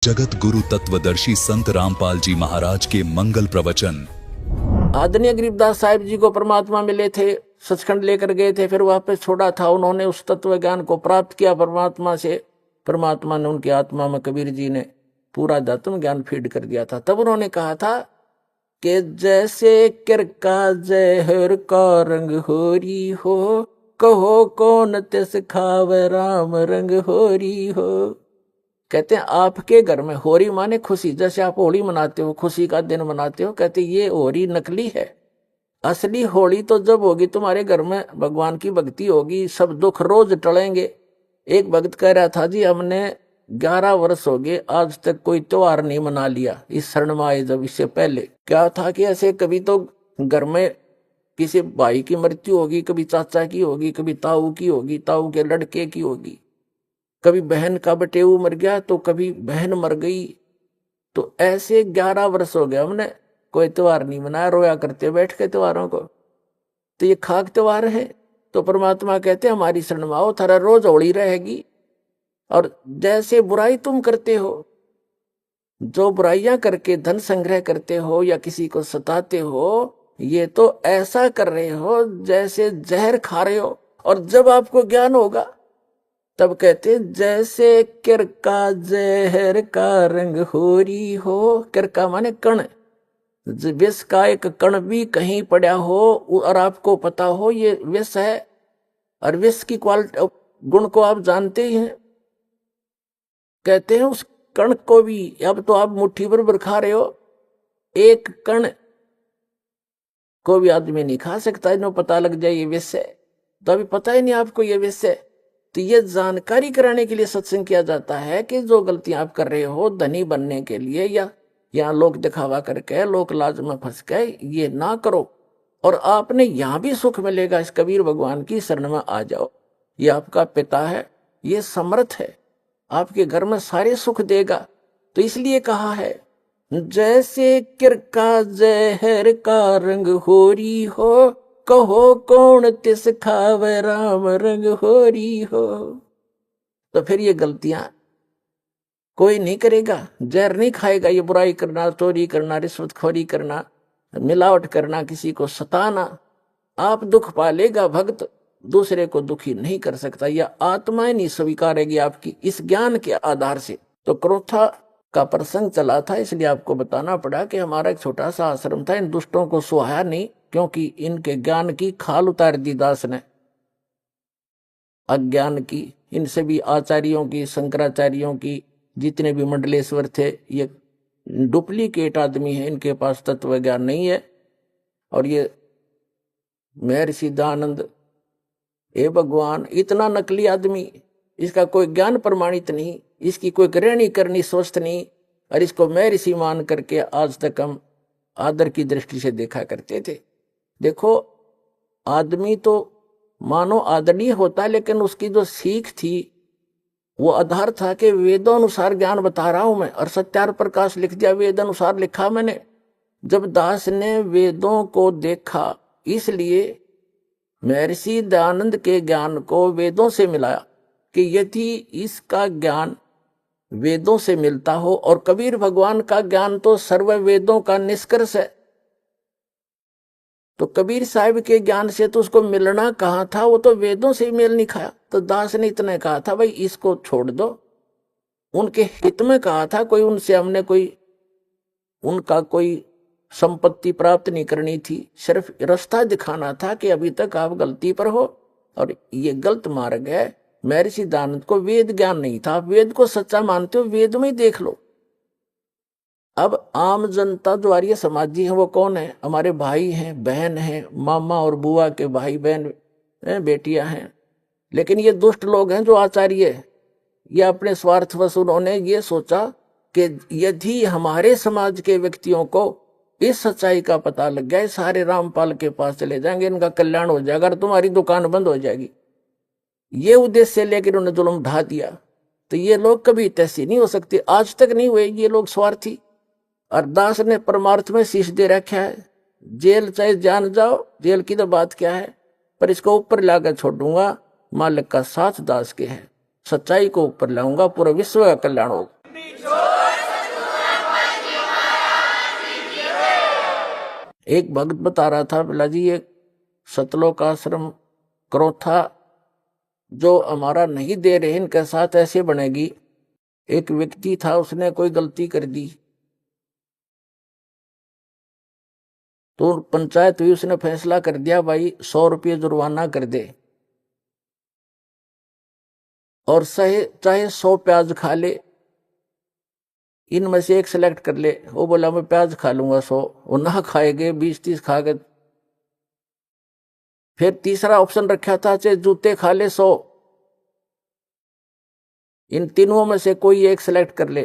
जगत गुरु तत्वदर्शी संत रामपाल जी महाराज के मंगल प्रवचन। आदरणीय गरीबदास साहिब जी को परमात्मा मिले थे, सचखंड लेकर गए थे, फिर वापस छोड़ा था। उन्होंने उस तत्व ज्ञान को प्राप्त किया परमात्मा से। परमात्मा ने उनकी आत्मा में कबीर जी ने पूरा आत्म ज्ञान फीड कर दिया था। तब उन्होंने कहा था कि जैसे किरका जहर का रंग होरी हो, कहो कौन तिस खावे राम रंग होरी हो। कहते हैं आपके घर में होरी माने खुशी, जैसे आप होली मनाते हो, खुशी का दिन मनाते हो, कहते ये होरी नकली है। असली होली तो जब होगी तुम्हारे घर में भगवान की भक्ति होगी, सब दुख रोज टलेंगे। एक भक्त कह रहा था जी हमने 11 वर्ष हो गए आज तक कोई त्योहार नहीं मना लिया इस शरण में आए। जब इससे पहले क्या था कि ऐसे कभी तो घर में किसी भाई की मृत्यु होगी, कभी चाचा की होगी, कभी ताऊ की होगी, ताऊ के लड़के की होगी, कभी बहन का बटेऊ मर गया तो कभी बहन मर गई। तो ऐसे 11 वर्ष हो गए हमने कोई त्योहार नहीं मनाया, रोया करते बैठ के त्योहारों को। तो ये खाक त्योहार है। तो परमात्मा कहते हमारी शरण में आओ, थारा रोज होली रहेगी। और जैसे बुराई तुम करते हो, जो बुराइयां करके धन संग्रह करते हो या किसी को सताते हो, ये तो ऐसा कर रहे हो जैसे जहर खा रहे हो। और जब आपको ज्ञान होगा तब कहते जैसे किरका जहर का रंग होरी हो। किरका माने कण, विष का एक कण भी कहीं पड़ा हो और आपको पता हो ये विष है, और विष की क्वालिटी गुण को आप जानते ही हैं। कहते हैं उस कण को भी अब तो आप मुट्ठी भर खा रहे हो, एक कण को भी आदमी नहीं खा सकता, इन्हें पता लग जाए ये विष है। तो अभी पता ही नहीं आपको ये विष है। तो ये जानकारी कराने के लिए सत्संग किया जाता है कि जो गलतियां आप कर रहे हो धनी बनने के लिए या लोक दिखावा करके लोक लाज में फंस के, ये ना करो। और आपने यहां भी सुख मिलेगा। इस कबीर भगवान की शरण में आ जाओ। ये आपका पिता है, ये समर्थ है, आपके घर में सारे सुख देगा। तो इसलिए कहा है जैसे किरका जहर का रंग होरी हो, कहो कौन तिस खावे राम रंग होरी हो। तो फिर ये गलतियां कोई नहीं करेगा, जहर नहीं खाएगा। ये बुराई करना, चोरी करना, रिश्वतखोरी करना, मिलावट करना, किसी को सताना, आप दुख पालेगा। भक्त दूसरे को दुखी नहीं कर सकता, यह आत्माएं नहीं स्वीकारेगी आपकी इस ज्ञान के आधार से। तो क्रोथा का प्रसंग चला था, इसलिए आपको बताना पड़ा कि हमारा एक छोटा सा आश्रम था। इन दुष्टों को सुहाया नहीं, क्योंकि इनके ज्ञान की खाल उतार दी दास ने, अज्ञान की। इनसे भी आचार्यों की, शंकराचार्यों की, जितने भी मंडलेश्वर थे, ये डुप्लीकेट आदमी है, इनके पास तत्व ज्ञान नहीं है। और ये महर्षि दयानंद, हे भगवान, इतना नकली आदमी, इसका कोई ज्ञान प्रमाणित नहीं, इसकी कोई करणी करनी स्वस्थ नहीं, और इसको महर्षि मान करके आज तक हम आदर की दृष्टि से देखा करते थे। देखो आदमी तो मानो आदरणीय होता, लेकिन उसकी जो सीख थी वो आधार था कि वेदों अनुसार ज्ञान बता रहा हूं मैं, और सत्यार प्रकाश लिख दिया, वेद अनुसार लिखा मैंने। जब दास ने वेदों को देखा, इसलिए महर्षि दयानंद के ज्ञान को वेदों से मिलाया कि यदि इसका ज्ञान वेदों से मिलता हो, और कबीर भगवान का ज्ञान तो सर्व वेदों का निष्कर्ष है, तो कबीर साहिब के ज्ञान से तो उसको मिलना कहाँ था, वो तो वेदों से ही मेल नहीं खाया। तो दास ने इतना कहा था भाई इसको छोड़ दो। उनके हित में कहा था, कोई उनसे हमने उनका कोई संपत्ति प्राप्त नहीं करनी थी, सिर्फ रास्ता दिखाना था कि अभी तक आप गलती पर हो और ये गलत मार्ग है। महर्षि दयानंद को वेद ज्ञान नहीं था। आप वेद को सच्चा मानते हो, वेद में ही देख लो। अब आम जनता जो आर्य समाजी है वो कौन है? हमारे भाई हैं, बहन हैं, मामा और बुआ के भाई बहन बेटियां हैं। लेकिन ये दुष्ट लोग हैं जो आचार्य, ये अपने स्वार्थवश उन्होंने ये सोचा कि यदि हमारे समाज के व्यक्तियों को इस सच्चाई का पता लग गया, सारे रामपाल के पास चले जाएंगे, इनका कल्याण हो जाएगा और तुम्हारी दुकान बंद हो जाएगी। ये उद्देश्य से लेकर उन्होंने जुल्म ढा दिया। तो ये लोग कभी तैसी नहीं हो सकते, आज तक नहीं हुए ये लोग स्वार्थी। और दास ने परमार्थ में शीश दे रखा है, जेल चाहे जान जाओ, जेल की तो बात क्या है, पर इसको ऊपर लाकर छोड़ूंगा, मालिक का साथ दास के है, सच्चाई को ऊपर लाऊंगा, पूरा विश्व का कल्याण होगा। एक भक्त बता रहा था, बोला जी ये सतलोक आश्रम क्रोथा जो हमारा नहीं दे रहे, इनके साथ ऐसे बनेगी। एक व्यक्ति था, उसने कोई गलती कर दी तो पंचायत हुई, उसने फैसला कर दिया भाई 100 रुपये जुर्माना कर दे और चाहे 100 प्याज खा ले, इनमें से एक सिलेक्ट कर ले। वो बोला मैं प्याज खा लूंगा 100, वो ना खाएगे 20-30 खा गए। फिर तीसरा ऑप्शन रखा था, चाहे जूते खा ले 100, इन तीनों में से कोई एक सिलेक्ट कर ले।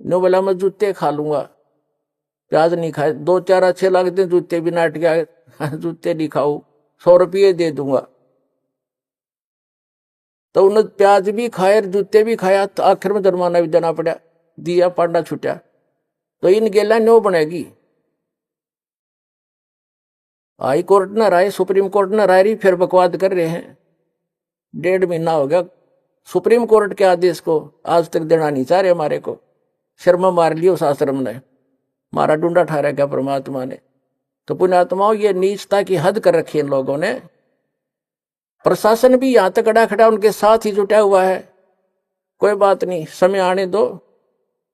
नो बोला मैं जूते खा लूंगा, प्याज नहीं खाए। 2-4 अच्छे लगते जूते भी, नाट गया जूते नहीं खाऊ, 100 रुपये दे दूंगा। तो उन्होंने प्याज भी खाए, जूते भी खाया, तो आखिर में जुर्माना भी देना पड़ा, दिया, पांडा छुटा। तो इन गेला नो बनेगी। हाई कोर्ट ने राय, सुप्रीम कोर्ट ने राय, फिर बकवाद कर रहे हैं। 1.5 महीना हो गया सुप्रीम कोर्ट के आदेश को, आज तक देना नहीं चाह रहे हमारे को। शर्मा मार लिया उस आश्रम ने, मारा डूंडा ठहरा क्या परमात्मा ने। तो पुण्यात्माओं, ये नीचता की हद कर रखी इन लोगों ने। प्रशासन भी यहां तक खड़ा खड़ा उनके साथ ही जुटा हुआ है। कोई बात नहीं, समय आने दो,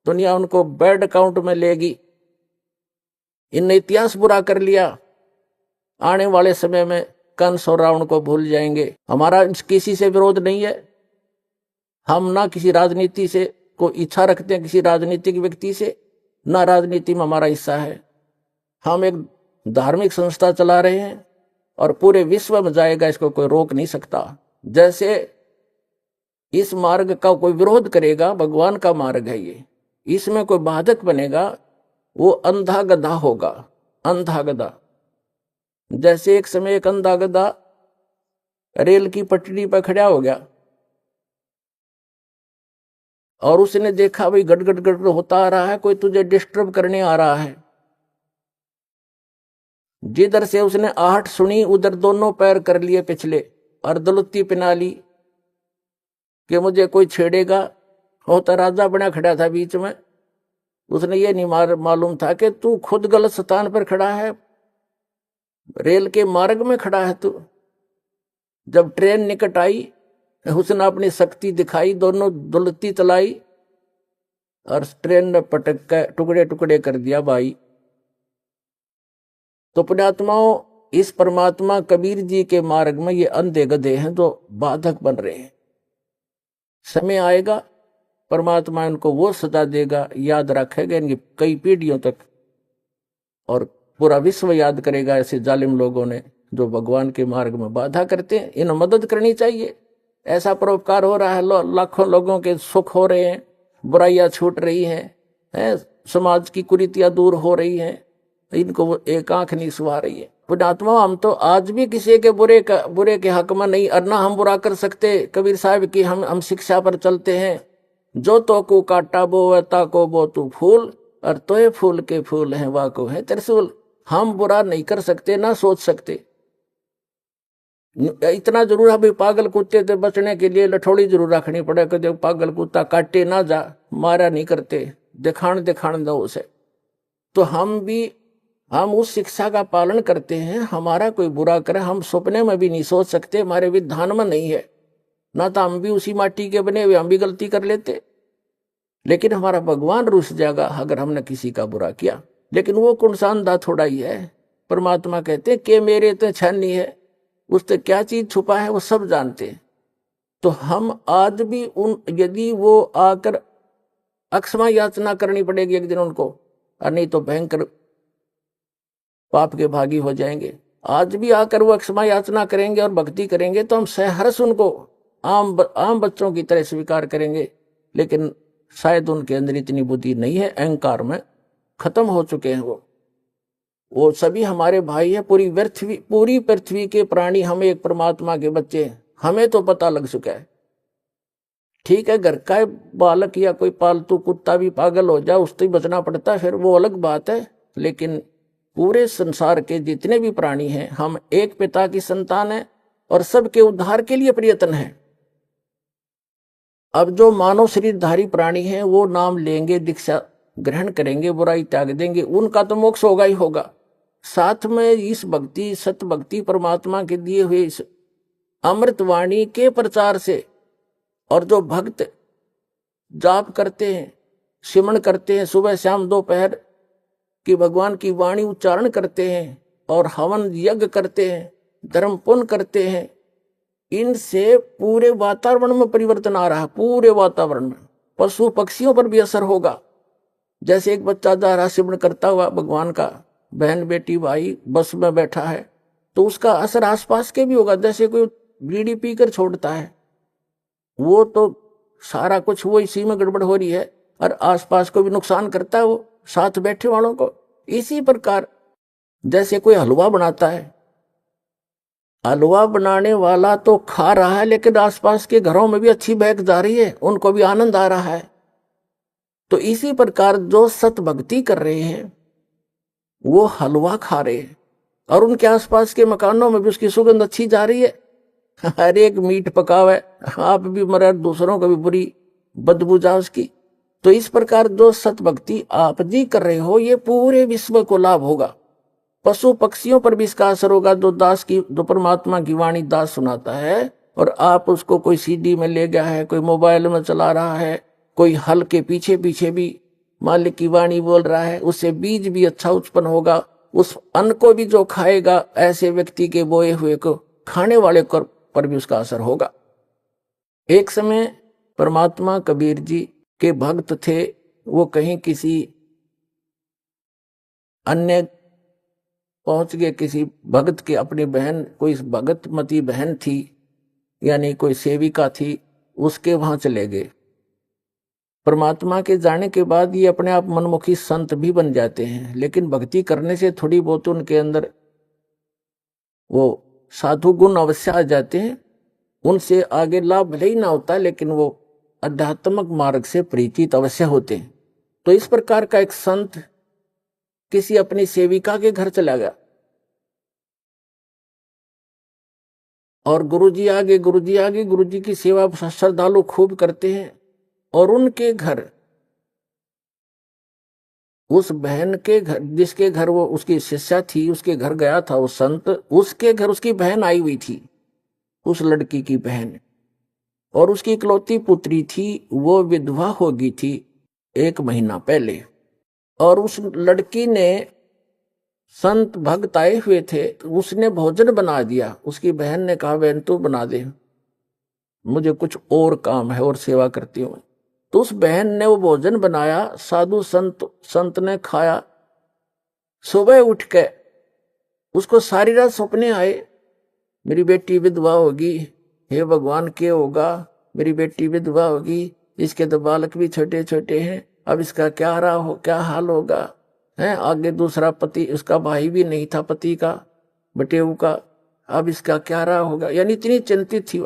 दुनिया उनको बैड अकाउंट में लेगी। इनने इतिहास बुरा कर लिया, आने वाले समय में कंस और रावण को भूल जाएंगे। हमारा किसी से विरोध नहीं है, हम ना किसी राजनीति से को इच्छा रखते हैं, किसी राजनीतिक व्यक्ति से, ना राजनीति में हमारा हिस्सा है। हम एक धार्मिक संस्था चला रहे हैं और पूरे विश्व में जाएगा, इसको कोई रोक नहीं सकता। जैसे इस मार्ग का कोई विरोध करेगा, भगवान का मार्ग है ये, इसमें कोई बाधक बनेगा, वो अंधा गधा होगा, अंधा गधा। जैसे एक समय एक अंधा गधा रेल की पटरी पर खड़ा हो गया और उसने देखा भाई गड़ गड़ गड़ होता आ रहा है, कोई तुझे डिस्टर्ब करने आ रहा है। जिधर से उसने आहट सुनी उधर दोनों पैर कर लिए पिछले और दलुत्ती पिना ली कि मुझे कोई छेड़ेगा। होता राजा बना खड़ा था बीच में, उसने ये नहीं मालूम था कि तू खुद गलत स्थान पर खड़ा है, रेल के मार्ग में खड़ा है तू। जब ट्रेन निकट आई, उसने अपनी शक्ति दिखाई, दोनों दुलती चलाई और ट्रेन ने पटक कर टुकड़े टुकड़े कर दिया भाई। तो पुण्यात्माओं, इस परमात्मा कबीर जी के मार्ग में ये अंधे गधे हैं जो बाधक बन रहे हैं। समय आएगा, परमात्मा इनको वो सजा देगा, याद रखेगा इनकी कई पीढ़ियों तक, और पूरा विश्व याद करेगा ऐसे जालिम लोगों ने जो भगवान के मार्ग में बाधा करते हैं। इन्हें मदद करनी चाहिए। ऐसा परोपकार हो रहा है, लाखों लोगों के सुख हो रहे हैं, बुराइयां छूट रही हैं, समाज की कुरीतियां दूर हो रही हैं, इनको एक आंख नहीं सुहा रही है। पुण्यात्मा, हम तो आज भी किसी के बुरे के हक में नहीं, और ना हम बुरा कर सकते। कबीर साहब की हम शिक्षा पर चलते हैं, जो तो को काटा बो ताको बो तू फूल, और तोय फूल के फूल हैं वाको है त्रिशूल। हम बुरा नहीं कर सकते, ना सोच सकते। इतना जरूर है भाई, पागल कुत्ते से बचने के लिए लठोड़ी जरूर रखनी पड़े कि पागल कुत्ता काटे ना जा, मारा नहीं करते, दिखाण दो उसे। तो हम उस शिक्षा का पालन करते हैं। हमारा कोई बुरा करे हम सपने में भी नहीं सोच सकते, हमारे विधान में नहीं है। ना तो हम भी उसी माटी के बने हुए, हम भी गलती कर लेते, लेकिन हमारा भगवान रुस जाएगा अगर हमने किसी का बुरा किया। लेकिन वो कौन सा अंधा थोड़ा ही है। परमात्मा कहते हैं कि मेरे तो छानी है, उससे क्या चीज छुपा है वो सब जानते हैं। तो हम आज भी यदि वो आकर अक्षमा याचना करनी पड़ेगी एक दिन उनको, और नहीं तो भयंकर पाप के भागी हो जाएंगे। आज भी आकर वो अक्षमा याचना करेंगे और भक्ति करेंगे तो हम सहर्ष उनको आम बच्चों की तरह स्वीकार करेंगे। लेकिन शायद उनके अंदर इतनी बुद्धि नहीं है, अहंकार में खत्म हो चुके हैं वो सभी हमारे भाई है। पूरी पृथ्वी के प्राणी हम एक परमात्मा के बच्चे हैं, हमें तो पता लग चुका है। ठीक है, घर का बालक या कोई पालतू कुत्ता भी पागल हो जाए, उससे बचना पड़ता है, फिर वो अलग बात है। लेकिन पूरे संसार के जितने भी प्राणी हैं, हम एक पिता की संतान हैं और सबके उद्धार के लिए प्रयत्न है। अब जो मानव शरीरधारी प्राणी हैं वो नाम लेंगे, दीक्षा ग्रहण करेंगे, बुराई त्याग देंगे, उनका तो मोक्ष होगा ही होगा। साथ में इस भक्ति सत भक्ति परमात्मा के दिए हुए इस अमृत वाणी के प्रचार से, और जो भक्त जाप करते हैं, सिमरण करते हैं, सुबह शाम दोपहर कि भगवान की वाणी उच्चारण करते हैं और हवन यज्ञ करते हैं, धर्म पुण्य करते हैं, इनसे पूरे वातावरण में परिवर्तन आ रहा है। पूरे वातावरण में पशु पक्षियों पर भी असर होगा। जैसे एक बच्चा जा रहा सिमरण करता हुआ भगवान का, बहन बेटी भाई बस में बैठा है, तो उसका असर आसपास के भी होगा। जैसे कोई बीड़ी पीकर छोड़ता है, वो तो सारा कुछ वो इसी में गड़बड़ हो रही है और आसपास को भी नुकसान करता है, वो साथ बैठे वालों को। इसी प्रकार जैसे कोई हलवा बनाता है, हलवा बनाने वाला तो खा रहा है लेकिन आसपास के घरों में भी अच्छी महक जा रही है, उनको भी आनंद आ रहा है। तो इसी प्रकार जो सत भक्ति कर रहे हैं वो हलवा खा रहे हैं और उनके आसपास के मकानों में भी उसकी सुगंध अच्छी जा रही है। हर एक मीट पकावे, आप भी मरे, दूसरों को भी बुरी बदबू जा उसकी। तो इस प्रकार जो सत भक्ति आप जी कर रहे हो, ये पूरे विश्व को लाभ होगा। पशु पक्षियों पर भी इसका असर होगा। जो परमात्मा की वाणी दास सुनाता है और आप उसको कोई सीडी में ले गया है, कोई मोबाइल में चला रहा है, कोई हल के पीछे पीछे भी मालिक की वाणी बोल रहा है, उससे बीज भी अच्छा उत्पन्न होगा। उस अन्न को भी जो खाएगा, ऐसे व्यक्ति के बोए हुए को खाने वाले पर भी उसका असर होगा। एक समय परमात्मा कबीर जी के भक्त थे, वो कहीं किसी अन्य पहुंच गए, किसी भगत के, अपनी बहन, कोई भगतमती बहन थी यानी कोई सेविका थी, उसके वहां चले गए। परमात्मा के जाने के बाद ये अपने आप मनमुखी संत भी बन जाते हैं, लेकिन भक्ति करने से थोड़ी बहुत उनके अंदर वो साधु गुण अवश्य आ जाते हैं। उनसे आगे लाभ भले ही ना होता, लेकिन वो आध्यात्मिक मार्ग से परिचित अवश्य होते हैं। तो इस प्रकार का एक संत किसी अपनी सेविका के घर चला गया और गुरुजी आगे गुरुजी की सेवा श्रद्धालु खूब करते हैं। और उनके घर, उस बहन के घर, जिसके घर वो उसकी शिष्या थी, उसके घर गया था वो संत, उसके घर उसकी बहन आई हुई थी, उस लड़की की बहन, और उसकी इकलौती पुत्री थी, वो विधवा हो गई थी 1 महीना पहले। और उस लड़की ने, संत भक्त आए हुए थे, तो उसने भोजन बना दिया। उसकी बहन ने कहा, बहन तू बना दे, मुझे कुछ और काम है और सेवा करती हूँ। तो उस बहन ने वो भोजन बनाया, साधु संत ने खाया। सुबह उठ के उसको सारी रात सपने आए, मेरी बेटी विधवा होगी, हे भगवान क्या होगा, मेरी बेटी विधवा होगी, इसके तो बालक भी छोटे छोटे हैं, अब इसका क्या हाल होगा है। आगे दूसरा पति, उसका भाई भी नहीं था पति का, बटेऊ का, अब इसका क्या रहा होगा, यानी इतनी चिंतित थी।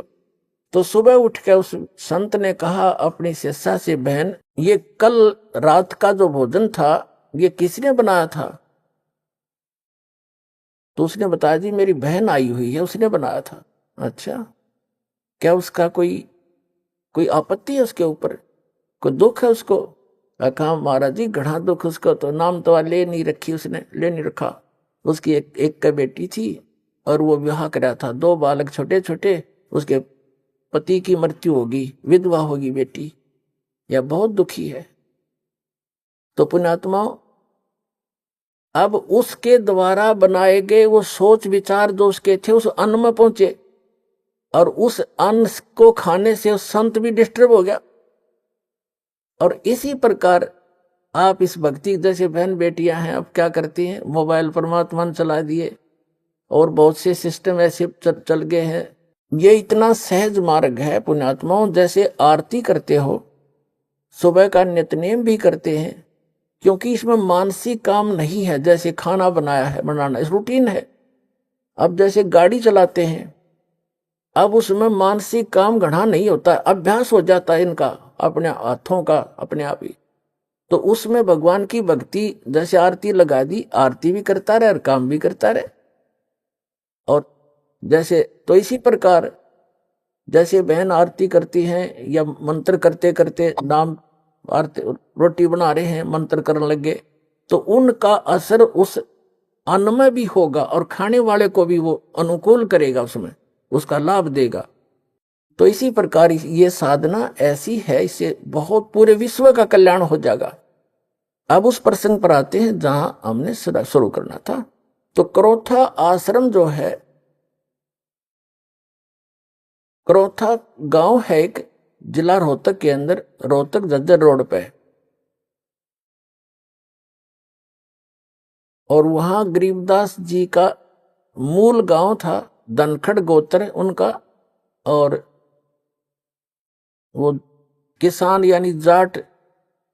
तो सुबह उठ के उस संत ने कहा अपनी शिष्या से, बहन ये कल रात का जो भोजन था ये किसने बनाया था? तो उसने बताया, जी मेरी बहन आई हुई है, उसने बनाया था। अच्छा, क्या उसका कोई आपत्ति है उसके ऊपर, कोई दुख है उसको? कहा महाराज जी घना दुख उसको, तो नाम तो ले नहीं रखा। उसकी एक का बेटी थी और वो विवाह कराया था, 2 बालक छोटे छोटे, उसके पति की मृत्यु होगी, विधवा होगी बेटी, यह बहुत दुखी है। तो पुण्यात्माओं, अब उसके द्वारा बनाए गए वो सोच विचार जो उसके थे उस अन्न में पहुंचे, और उस अन्न को खाने से उस संत भी डिस्टर्ब हो गया। और इसी प्रकार आप इस भक्ति, जैसे बहन बेटियां हैं, अब क्या करती हैं, मोबाइल परमात्मा ने चला दिए और बहुत से सिस्टम ऐसे चल गए हैं। ये इतना सहज मार्ग है पुण्यात्माओं, जैसे आरती करते हो, सुबह का नित्यनेम भी करते हैं, क्योंकि इसमें मानसिक काम नहीं है। जैसे खाना बनाना इस रूटीन है। अब जैसे गाड़ी चलाते हैं, अब उसमें मानसिक काम घना नहीं होता, अभ्यास हो जाता है इनका, अपने हाथों का अपने आप ही। तो उसमें भगवान की भक्ति, जैसे आरती लगा दी, आरती भी करता रहे और काम भी करता रहे। और जैसे, तो इसी प्रकार जैसे बहन आरती करती हैं या मंत्र करते करते नाम आरती, रोटी बना रहे हैं, मंत्र करने लगे, तो उनका असर उस अन्नमय भी होगा और खाने वाले को भी वो अनुकूल करेगा, उसमें उसका लाभ देगा। तो इसी प्रकार ये साधना ऐसी है, इससे बहुत पूरे विश्व का कल्याण हो जाएगा। अब उस प्रसंग पर आते हैं जहां हमने शुरू करना था। तो क्रोथा आश्रम जो है, क्रोथा गांव है एक, जिला रोहतक के अंदर, रोहतक झज्जर रोड पे। और वहां गरीबदास जी का मूल गांव था, धनखड़ गोत्र उनका। और वो किसान यानी जाट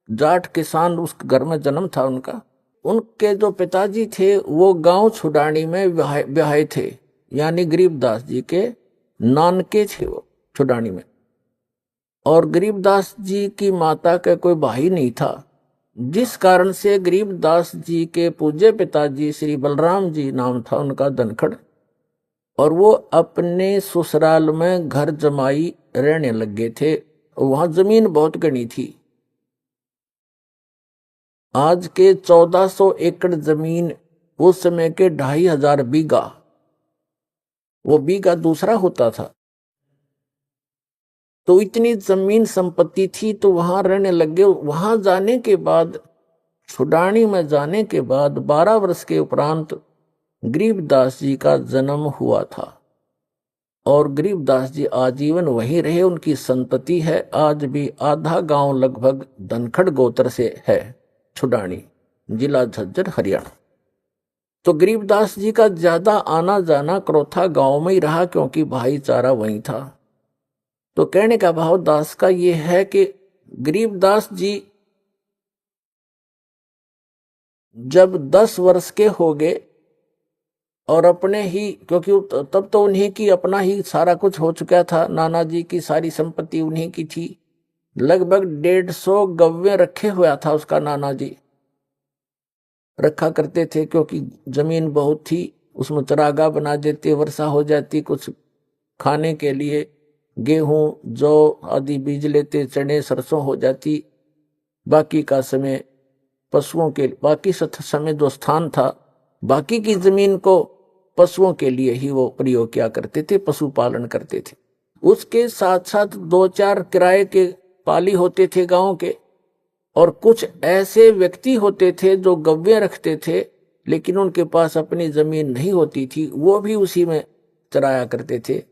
जाट किसान उस घर में जन्म था उनका। उनके जो पिताजी थे वो गांव छुडानी में ब्याहे थे, यानी गरीबदास जी के नानके थे वो छुडानी में। और गरीबदास जी की माता का कोई भाई नहीं था, जिस कारण से गरीबदास जी के पूज्य पिताजी श्री बलराम जी नाम था उनका, धनखड़। और वो अपने ससुराल में घर जमाई रहने लग गए थे। वहां जमीन बहुत घनी थी, आज के 1400 एकड़ जमीन, उस समय के 2500 बीघा, वो बीघा दूसरा होता था। तो इतनी जमीन संपत्ति थी, तो वहां रहने लगे। वहां जाने के बाद, छुडानी में जाने के बाद 12 वर्ष के उपरांत गरीबदास जी का जन्म हुआ था। और गरीबदास जी आजीवन वहीं रहे, उनकी संतति है। आज भी आधा गांव लगभग धनखड़ गोत्र से है, छुडानी, जिला झज्जर, हरियाणा। तो गरीबदास जी का ज्यादा आना जाना क्रोथा गांव में ही रहा, क्योंकि भाईचारा वहीं था। तो कहने का भाव दास का ये है कि गरीबदास जी जब 10 वर्ष के हो गए और अपने ही, क्योंकि तब तो उन्हीं की अपना ही सारा कुछ हो चुका था, नाना जी की सारी संपत्ति उन्हीं की थी। लगभग 150 गव्वे रखे हुआ था उसका नाना जी, रखा करते थे, क्योंकि जमीन बहुत थी। उसमें चरागा बना देते, वर्षा हो जाती, कुछ खाने के लिए गेहूं जौ आदि बीज लेते, चने सरसों हो जाती। बाकी का समय पशुओं के, बाकी समय जो स्थान था, बाकी की जमीन को पशुओं के लिए ही वो प्रयोग किया करते थे, पशुपालन करते थे। उसके साथ साथ 2-4 किराए के पाली होते थे गांव के, और कुछ ऐसे व्यक्ति होते थे जो गव्वे रखते थे, लेकिन उनके पास अपनी जमीन नहीं होती थी, वो भी उसी में चराया करते थे।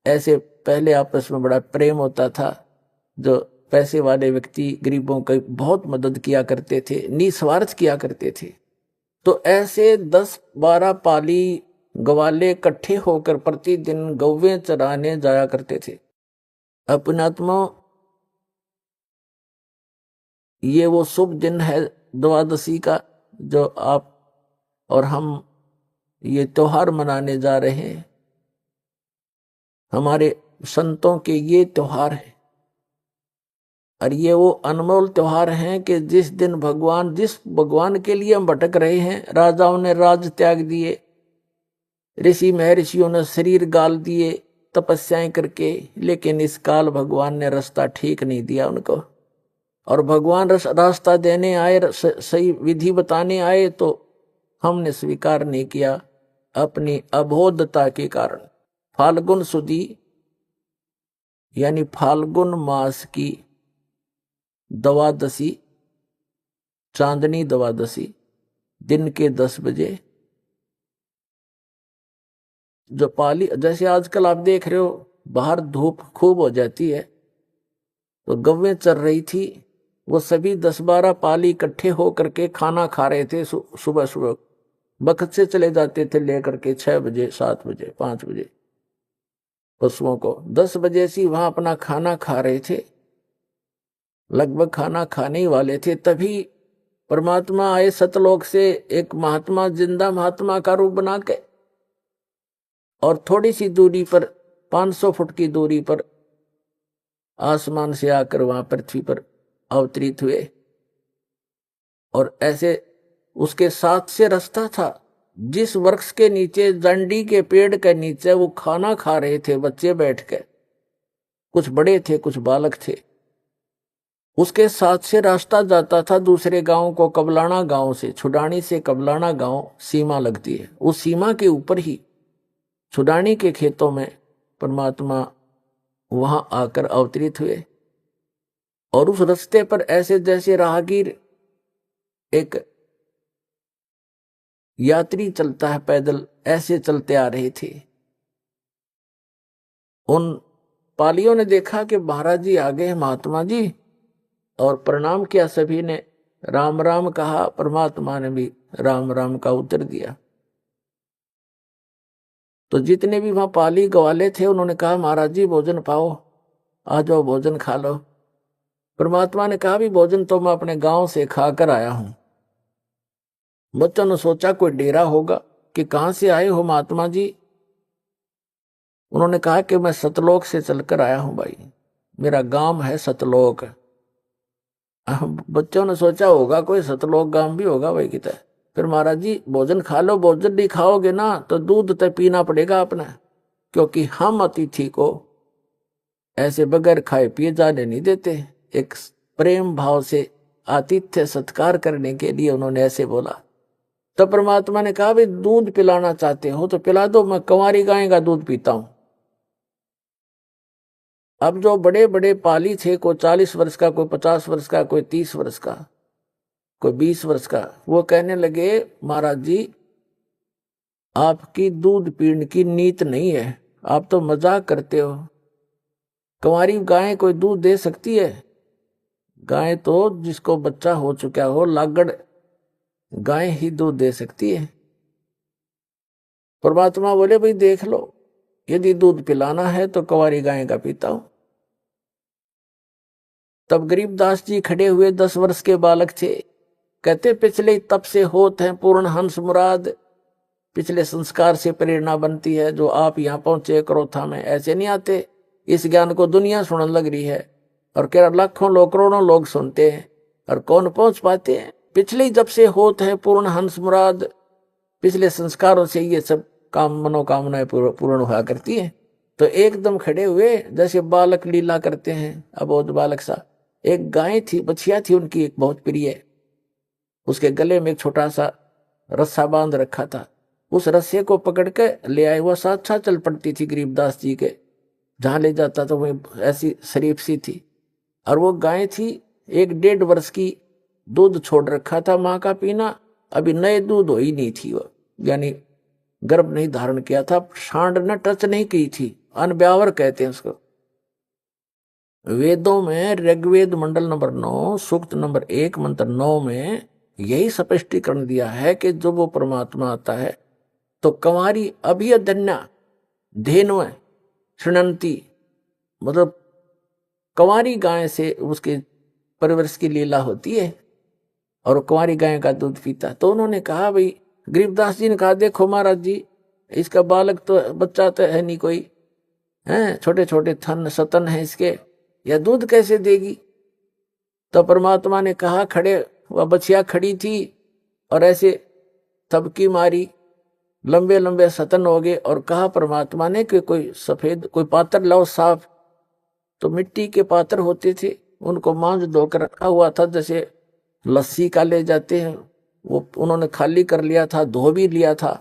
ऐसे पहले आपस में बड़ा प्रेम होता था। जो पैसे वाले व्यक्ति गरीबों की बहुत मदद किया करते थे, निस्वार्थ किया करते थे। तो ऐसे 10-12 पाली ग्वाले इकट्ठे होकर प्रतिदिन गौवें चराने जाया करते थे। अपनात्मा, ये वो शुभ दिन है द्वादशी का, जो आप और हम ये त्योहार मनाने जा रहे हैं। हमारे संतों के ये त्योहार है, और ये वो अनमोल त्योहार हैं कि जिस दिन जिस भगवान के लिए हम भटक रहे हैं, राजाओं ने राज त्याग दिए, ऋषि महर्षियों ने शरीर गाल दिए तपस्याएं करके, लेकिन इस काल भगवान ने रास्ता ठीक नहीं दिया उनको। और भगवान रास्ता देने आए, सही विधि बताने आए, तो हमने स्वीकार नहीं किया अपनी अबोधता के कारण। फाल्गुन सुदी यानी फाल्गुन मास की द्वादशी, चांदनी द्वादशी, दिन के 10 बजे जो पाली, जैसे आजकल आप देख रहे हो बाहर धूप खूब हो जाती है, तो गव्वें चल रही थी। वो सभी 10-12 पाली इकट्ठे होकर के खाना खा रहे थे। सुबह सुबह बखत से चले जाते थे लेकर के 6 बजे, 7 बजे, 5 बजे पशुओं को। 10 बजे से वहां अपना खाना खा रहे थे, लगभग खाना खाने ही वाले थे। तभी परमात्मा आए सतलोक से, एक महात्मा, जिंदा महात्मा का रूप बना के, और थोड़ी सी दूरी पर, 500 फुट की दूरी पर आसमान से आकर वहां पृथ्वी पर अवतरित हुए। और ऐसे उसके साथ से रास्ता था, जिस वृक्ष के नीचे, जंडी के पेड़ के नीचे वो खाना खा रहे थे बच्चे बैठ के, कुछ बड़े थे कुछ बालक थे। उसके साथ से रास्ता जाता था दूसरे गांव को, कबलाना गांव से, छुडानी से कबलाना गांव सीमा लगती है। उस सीमा के ऊपर ही छुडानी के खेतों में परमात्मा वहां आकर अवतरित हुए। और उस रास्ते पर ऐसे जैसे राहगीर, एक यात्री चलता है पैदल, ऐसे चलते आ रहे थे। उन पालियों ने देखा कि महाराज जी आ गए, महात्मा जी, और प्रणाम किया। सभी ने राम राम कहा, परमात्मा ने भी राम राम का उत्तर दिया। तो जितने भी वहां पाली ग्वाले थे उन्होंने कहा महाराज जी भोजन पाओ, आ जाओ भोजन खा लो। परमात्मा ने कहा भी भोजन तो मैं अपने गांव से खाकर आया हूं। बच्चों ने सोचा कोई डेरा होगा कि कहां से आए हो महात्मा जी। उन्होंने कहा कि मैं सतलोक से चलकर आया हूं भाई, मेरा गांव है सतलोक। बच्चों ने सोचा होगा कोई सतलोक गांव भी होगा भाई कितना। फिर महाराज जी भोजन खा लो, भोजन नहीं खाओगे ना तो दूध तो पीना पड़ेगा अपना, क्योंकि हम अतिथि को ऐसे बगैर खाए पिए जाने नहीं देते। एक प्रेम भाव से आतिथ्य सत्कार करने के लिए उन्होंने ऐसे बोला। तब परमात्मा ने कहा भाई दूध पिलाना चाहते हो तो पिला दो, मैं कंवारी गाय का दूध पीता हूं। अब जो बड़े बड़े पाली थे, कोई 40 वर्ष का, कोई 50 वर्ष का, कोई 30 वर्ष का, कोई 20 वर्ष का, वो कहने लगे महाराज जी आपकी दूध पीने की नीत नहीं है, आप तो मजाक करते हो। कंवारी गाय कोई दूध दे सकती है? गाय तो जिसको बच्चा हो चुका हो, लागड़ गाय ही दूध दे सकती है। परमात्मा बोले भाई देख लो, यदि दूध पिलाना है तो कंवारी गाय का पीता हूं। तब गरीबदास जी खड़े हुए, 10 वर्ष के बालक थे। कहते पिछले तप से होत हैं पूर्ण हंस मुराद। पिछले संस्कार से प्रेरणा बनती है। जो आप यहाँ पहुंचे क्रोथा में ऐसे नहीं आते। इस ज्ञान को दुनिया सुनने लग रही है और कह लाखों लोग करोड़ों लोग सुनते हैं और कौन पहुंच पाते हैं। पिछले जब से होत है पूर्ण हंस मुराद, पिछले संस्कारों से ये सब काम मनोकामनाएं पूर्ण हुआ करती है। तो एकदम खड़े हुए जैसे बालक लीला करते हैं, अबोध बालक सा। एक गाय थी, बछिया थी उनकी, एक बहुत प्रिय। उसके गले में एक छोटा सा रस्सा बांध रखा था। उस रस्से को पकड़ के ले आए, वह साथ साथ चल पड़ती थी गरीबदास जी के। जहां ले जाता तो वह ऐसी शरीफ सी थी। और वो गाय थी 1-1.5 वर्ष की, दूध छोड़ रखा था माँ का पीना, अभी नए दूध हो ही नहीं थी वो, यानी गर्भ नहीं धारण किया था, सांड ने टच नहीं की थी, अनब्यावर कहते हैं उसको। वेदों में ऋग्वेद मंडल नंबर 9 सूक्त नंबर 1 मंत्र 9 में यही स्पष्टीकरण दिया है कि जब वो परमात्मा आता है तो कंवारी अभियधन्या धेनु शृणंती, मतलब कंवारी गाय से उसके परवरिश की लीला होती है और कंवारी गाय का दूध पीता। तो उन्होंने कहा भाई, गरीबदास जी ने कहा देखो महाराज जी इसका बालक तो बच्चा तो है नहीं कोई, है छोटे छोटे थन सतन है इसके, यह दूध कैसे देगी। तो परमात्मा ने कहा, खड़े वह बछिया खड़ी थी और ऐसे थपकी मारी, लंबे लंबे सतन हो गए। और कहा परमात्मा ने कि कोई सफेद कोई पात्र लाओ साफ। तो मिट्टी के पात्र होते थे, उनको मांझ धोकर रखा हुआ था, जैसे लस्सी का ले जाते हैं, वो उन्होंने खाली कर लिया था, धो भी लिया था।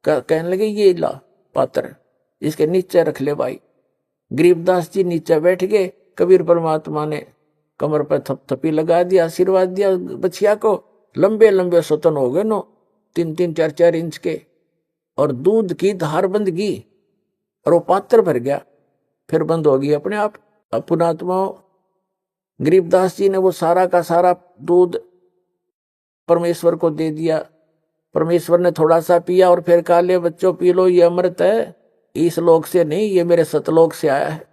कहने लगे ये ला पात्र, इसके नीचे रख ले भाई। गरीबदास जी नीचे बैठ गए। कबीर परमात्मा ने कमर पर थपथपी लगा दिया, आशीर्वाद दिया बछिया को। लंबे लंबे सतन हो गए नो, 3-3 4-4 इंच के, और दूध की धार बंद गई और वो पात्र भर गया, फिर बंद हो गई अपने आप। पुणात्मा गरीबदास जी ने वो सारा का सारा दूध परमेश्वर को दे दिया। परमेश्वर ने थोड़ा सा पिया और फिर कहा ले बच्चों पी लो, ये अमृत है, इस लोक से नहीं, ये मेरे सतलोक से आया है।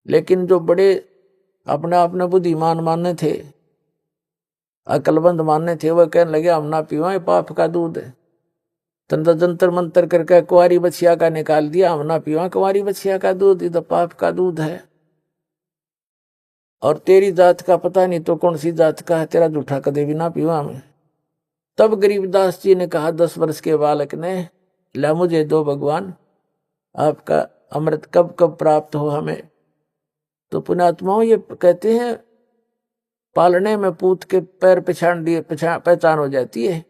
लेकिन जो बड़े अपना बुद्धिमान मानने थे, अकलबंद मानने थे, वह कहने लगे हम ना पीवा, पाप का दूध है। तंत्र जंतर मंत्र करके कुंवारी बछिया का निकाल दिया, हम ना पीवा कुंवारी बछिया का दूध, ये तो पाप का दूध है। और तेरी जात का पता नहीं तो कौन सी जात का है, तेरा जूठा कदे भी ना पीवा हमें। तब गरीबदास जी ने कहा 10 वर्ष के बालक ने, ला मुझे दो भगवान, आपका अमृत कब कब प्राप्त हो हमें। तो पुण्यात्माओं ये कहते हैं पालने में पूत के पैर पहचान हो जाती है।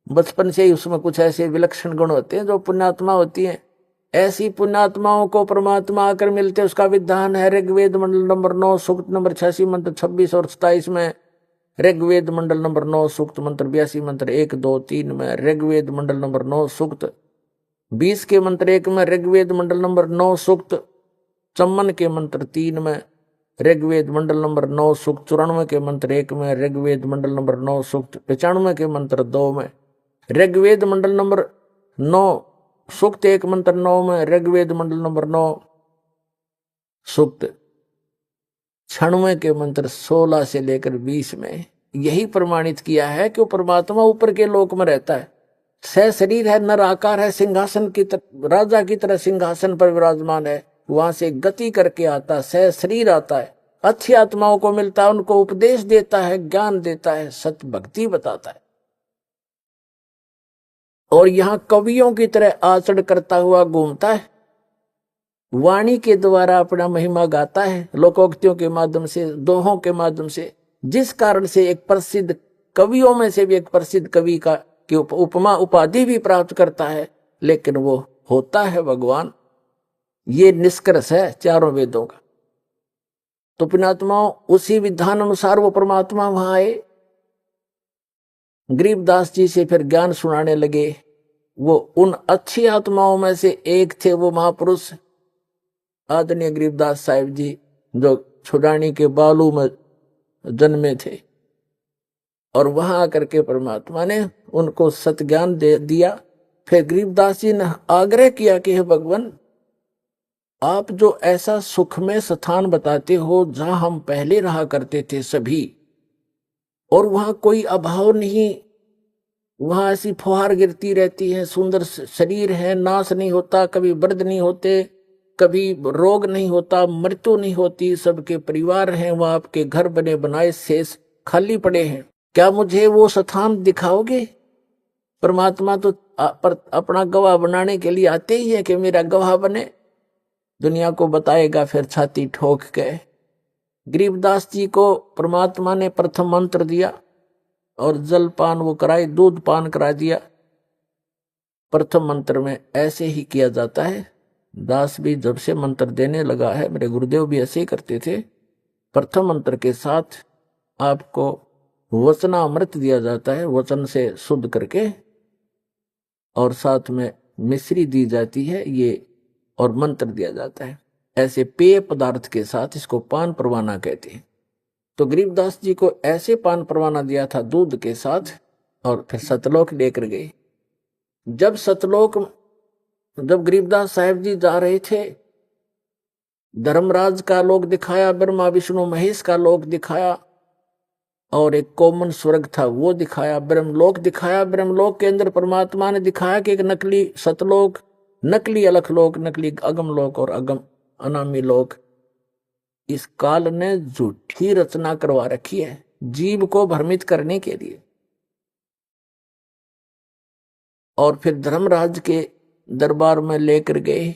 बचपन से ही उसमें कुछ ऐसे विलक्षण गुण होते हैं जो पुण्यात्मा होती हैं। ऐसी पुण्यात्माओं को परमात्मा आकर मिलते, उसका विधान है ऋग्वेद मंडल नंबर 9 सूक्त नंबर 86 मंत्र 26 और 27 में, ऋग्वेद मंडल नंबर 9 सूक्त मंत्र 82 मंत्र 1 2 3 में, ऋग्वेद मंडल नंबर 9 सूक्त 20 के मंत्र 1 में, ऋग्वेद मंडल नंबर 9 सूक्त 54 के मंत्र 3 में, ऋग्वेद मंडल नंबर 9 सूक्त 94 के मंत्र 1 में, ऋग्वेद मंडल नंबर 9 सूक्त 95 के मंत्र 2 में, ऋग्वेद मंडल नंबर 9 सूक्त 1 मंत्र 9 में, ऋग्वेद मंडल नंबर 9 सूक्त 96 के मंत्र 16 से लेकर 20 में यही प्रमाणित किया है कि वो परमात्मा ऊपर के लोक में रहता है, सह शरीर है, नर आकार है, सिंहासन की राजा की तरह सिंहासन पर विराजमान है, वहां से गति करके आता, सह शरीर आता है, अच्छी आत्माओं को मिलता है, उनको उपदेश देता है, ज्ञान देता है, सत्य भक्ति बताता है, और यहां कवियों की तरह आचरण करता हुआ घूमता है, वाणी के द्वारा अपना महिमा गाता है, लोकोक्तियों के माध्यम से, दोहों के माध्यम से, जिस कारण से एक प्रसिद्ध कवियों में से भी एक प्रसिद्ध कवि का की उपमा उपाधि भी प्राप्त करता है, लेकिन वो होता है भगवान। ये निष्कर्ष है चारों वेदों का। तो पुण्यात्माओं उसी विधान अनुसार वो परमात्मा वहां आए, गरीबदास जी से फिर ज्ञान सुनाने लगे। वो उन अच्छी आत्माओं में से एक थे, वो महापुरुष आदरणीय गरीबदास साहिब जी, जो छुड़ानी के बालू में जन्मे थे, और वहां आकर के परमात्मा ने उनको सत्य ज्ञान दे दिया। फिर गरीबदास जी ने आग्रह किया कि हे भगवान, आप जो ऐसा सुख में स्थान बताते हो जहां हम पहले रहा करते थे सभी, और वहां कोई अभाव नहीं, वहां ऐसी फुहार गिरती रहती है, सुंदर शरीर है, नाश नहीं होता, कभी वृद्ध नहीं होते, कभी रोग नहीं होता, मृत्यु नहीं होती, सबके परिवार हैं, वहां आपके घर बने बनाए शेष खाली पड़े हैं, क्या मुझे वो स्थान दिखाओगे? परमात्मा तो अपना गवाह बनाने के लिए आते ही है कि मेरा गवाह बने, दुनिया को बताएगा। फिर छाती ठोक गए। गरीबदास जी को परमात्मा ने प्रथम मंत्र दिया और जल पान वो कराए, दूध पान करा दिया। प्रथम मंत्र में ऐसे ही किया जाता है। दास भी जब से मंत्र देने लगा है, मेरे गुरुदेव भी ऐसे ही करते थे। प्रथम मंत्र के साथ आपको वचनामृत दिया जाता है, वचन से शुद्ध करके, और साथ में मिश्री दी जाती है ये, और मंत्र दिया जाता है। ऐसे पेय पदार्थ के साथ इसको पान परवाना कहते हैं। तो गरीबदास जी को ऐसे पान परवाना दिया था दूध के साथ, और फिर सतलोक लेकर गए। जब गरीबदास साहिब जी जा रहे थे, धर्मराज का लोक दिखाया, ब्रह्मा विष्णु महेश का लोक दिखाया, और एक कॉमन स्वर्ग था वो दिखाया, ब्रह्मलोक दिखाया। ब्रह्मलोक के अंदर परमात्मा ने दिखाया कि एक नकली सतलोक, नकली अलखलोक, नकली अगम लोक और अगम अनामी लोक। इस काल ने झूठी रचना करवा रखी है जीव को भ्रमित करने के लिए। और फिर धर्मराज के दरबार में लेकर गए,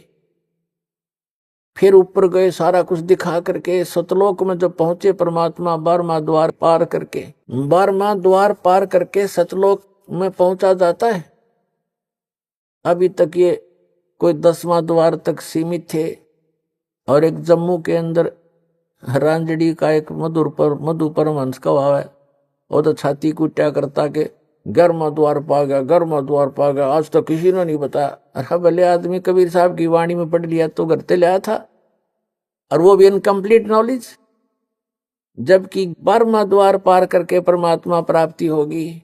फिर ऊपर गए, सारा कुछ दिखा करके सतलोक में जब पहुंचे परमात्मा 12वां द्वार पार करके, 12वां द्वार पार करके सतलोक में पहुंचा जाता है। अभी तक ये कोई 10वां द्वार तक सीमित थे। और एक जम्मू के अंदर रांजड़ी का एक मधु परमहंस का भाव है, वो तो छाती कुट्या करता के 11वां द्वार पा गया, 11वां द्वार पा गया, आज तो किसी ने नहीं बताया। अरे भले आदमी कबीर साहब की वाणी में पढ़ लिया तो घर ते लाया था, और वो भी इनकम्प्लीट नॉलेज। जबकि 12वां द्वार पार करके परमात्मा प्राप्ति होगी,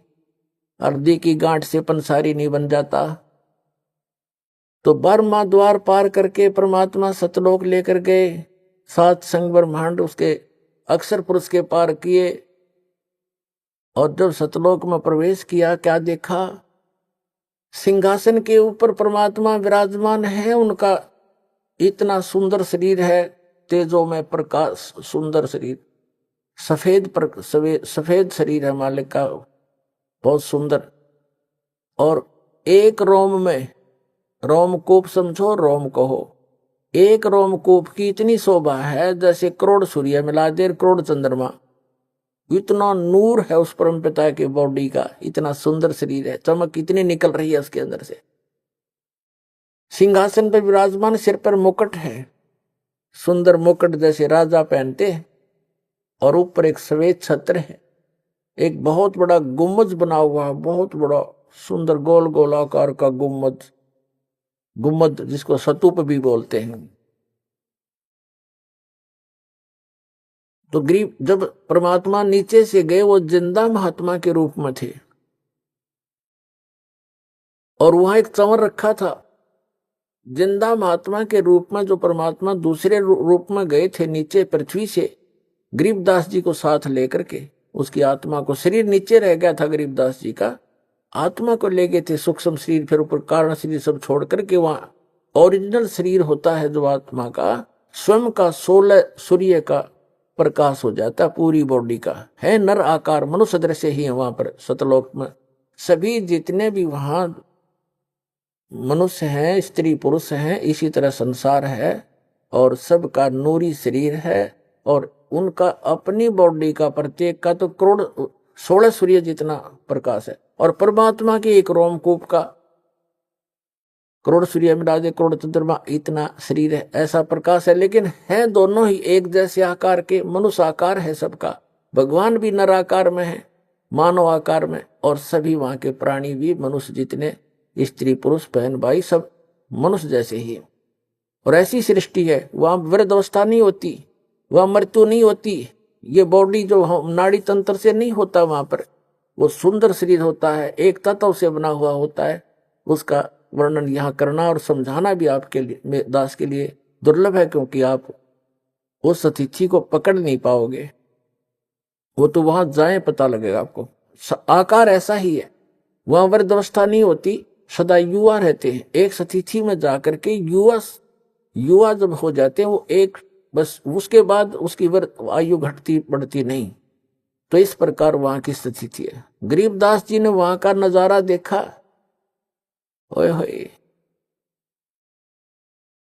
अर्धी की गांठ से पंसारी नहीं बन जाता। तो 12वां द्वार पार करके परमात्मा सतलोक लेकर गए, 7 संग ब्रह्मांड उसके अक्षर पुरुष के पार किए। और जब सतलोक में प्रवेश किया, क्या देखा? सिंहासन के ऊपर परमात्मा विराजमान है, उनका इतना सुंदर शरीर है, तेजो में प्रकाश, सुंदर शरीर, सफेद शरीर है मालिक का, बहुत सुंदर। और एक रोम में, रोमकूप समझो, रोम कहो, एक रोमकूप की इतनी शोभा है जैसे करोड़ सूर्य मिला दे, करोड़ चंद्रमा। इतना नूर है उस परम पिता के बॉडी का, इतना सुंदर शरीर है, चमक इतनी निकल रही है उसके अंदर से। सिंहासन पर विराजमान, सिर पर मुकुट है, सुंदर मुकुट जैसे राजा पहनते हैं, और ऊपर एक श्वेत छत्र है। एक बहुत बड़ा गुम्बद बना हुआ है, बहुत बड़ा सुंदर गोल गोल आकार का गुम्बद, गुम्बद जिसको स्तूप भी बोलते हैं। तो ग्रीव जब परमात्मा नीचे से गए वो जिंदा महात्मा के रूप में थे, और वहां एक चंवर रखा था। जिंदा महात्मा के रूप में जो परमात्मा दूसरे रूप में गए थे नीचे पृथ्वी से, गरीबदास जी को साथ लेकर के, उसकी आत्मा को, शरीर नीचे रह गया था गरीबदास जी का, आत्मा को ले गए थे सूक्ष्म शरीर, फिर ऊपर कारण शरीर सब छोड़ करके वहां ओरिजिनल शरीर होता है जो आत्मा का, स्वयं का 16 सूर्य का प्रकाश हो जाता पूरी बॉडी का है। नर आकार मनुष्य दृश्य ही है वहां पर सतलोक में। सभी जितने भी वहां मनुष्य हैं, स्त्री पुरुष हैं, इसी तरह संसार है, और सबका नूरी शरीर है, और उनका अपनी बॉडी का प्रत्येक का तो करोड़ 16 सूर्य जितना प्रकाश है, और परमात्मा के एक रोमकूप का करोड़ सूर्य मिला दे, करोड़ चंद्रमा इतना शरीर है, ऐसा प्रकाश है। लेकिन है दोनों ही एक जैसे आकार के, मनुष्य आकार है सबका, भगवान भी नर आकार में है, मानव आकार में, और सभी वहां के प्राणी भी मनुष्य जितने, स्त्री पुरुष बहन भाई सब मनुष्य जैसे ही। और ऐसी सृष्टि है, वहां वृद्ध अवस्था नहीं होती, वहां मृत्यु नहीं होती, ये बॉडी जो नाड़ी तंत्र से नहीं होता वहां पर, वो सुंदर शरीर होता है, एक तत्व से बना हुआ होता है। उसका वर्णन यहाँ करना और समझाना भी आपके लिए, दास के लिए दुर्लभ है, क्योंकि आप उस अतिथि को पकड़ नहीं पाओगे, वो तो वहां जाए पता लगेगा आपको। आकार ऐसा ही है, वहां वृद्ध अवस्था नहीं होती, सदा युवा रहते हैं। एक अतिथि में जाकर के युवा जब हो जाते हैं वो एक, बस उसके बाद उसकी आयु घटती बढ़ती नहीं। तो इस प्रकार वहां की स्थिति है। गरीबदास जी ने वहां का नजारा देखा, ओए होए,